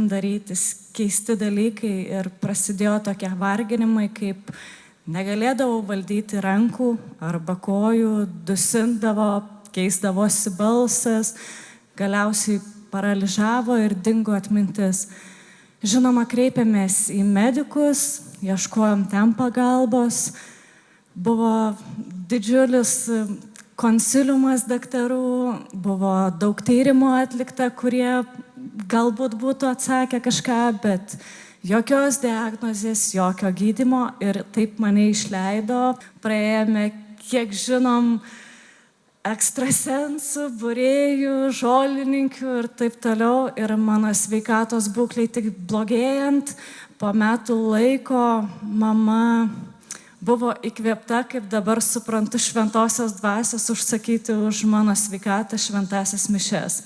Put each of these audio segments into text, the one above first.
darytis keisti dalykai ir prasidėjo tokie varginimai, kaip negalėdavau valdyti rankų arba kojų, dusindavo, keisdavosi balsas, galiausiai paralyžavo ir dingo atmintis. Žinoma, kreipėmės į medikus, ieškojom ten pagalbos, buvo didžiulis konsiliumas daktarų, buvo daug tyrimų atlikta, kurie galbūt būtų atsakę kažką, bet jokios diagnozės, jokio gydymo ir taip mane išleido. Praėjome, kiek žinom, ekstrasensų, būrėjų, žolininkių ir taip toliau. Ir mano sveikatos būklei tik blogėjant, po metų laiko mama buvo įkvėpta, kaip dabar suprantu, šventosios dvasios užsakyti už mano sveikatą šventąsias mišias.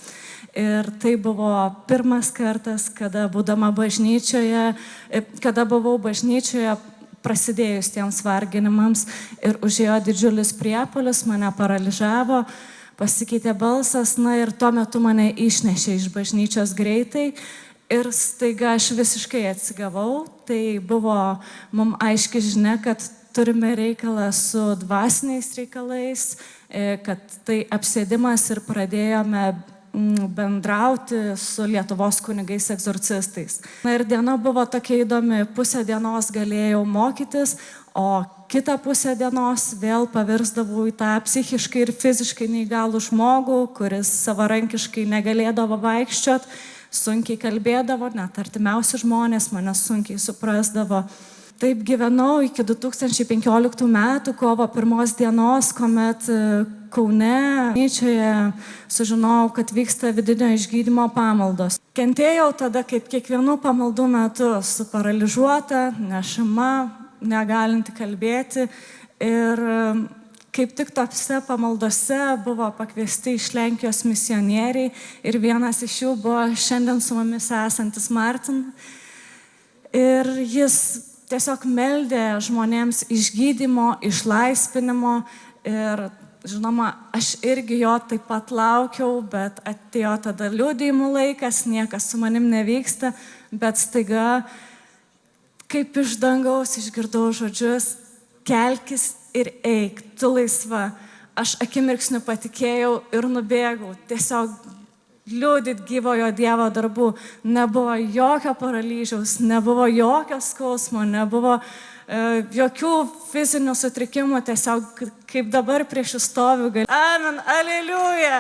Ir tai buvo pirmas kartas, kada buvau bažnyčioje prasidėjus tiems varginimams ir užėjo didžiulis priepuolis, mane paralyžavo, pasikeitė balsas, ir tuo metu mane išnešė iš bažnyčios greitai ir staiga aš visiškai atsigavau. Tai buvo mums aiški žinia, kad turime reikalą su dvasiniais reikalais, kad tai apsėdimas ir pradėjome bendrauti su Lietuvos kunigais egzorcistais. Ir diena buvo tokia įdomi, pusę dienos galėjau mokytis, o kitą pusę dienos vėl pavirsdavau į tą psichiškai ir fiziškai neįgalų žmogų, kuris savarankiškai negalėdavo vaikščiot, sunkiai kalbėdavo, net artimiausi žmonės mane sunkiai suprasdavo. Taip gyvenau iki 2015 metų, kovo 1 dienos, kuomet Kaune bažnyčioje sužinojau, kad vyksta vidinio išgydymo pamaldos. Kentėjau tada, kaip kiekvienų pamaldų metu, suparalyžuota, nešama, negalinti kalbėti. Ir kaip tik tose pamaldose buvo pakviesti iš Lenkijos misionieriai ir vienas iš jų buvo šiandien su mumis esantis Martin. Ir jis tiesiog meldė žmonėms išgydymo, išlaisvinimo ir, žinoma, aš irgi jo taip pat laukiau, bet atėjo tada liudijimų laikas, niekas su manim nevyksta, bet staiga, kaip iš dangaus išgirdau žodžius, kelkis ir eik, tu laisva. Aš akimirksniu patikėjau ir nubėgau, tiesiog liudyt gyvojo Dievo darbų. Nebuvo jokio paralyžiaus, nebuvo jokio skausmo, nebuvo jokių fizinių sutrikimų, tiesiog kaip dabar prieš stoviu. Amen, aleliuja.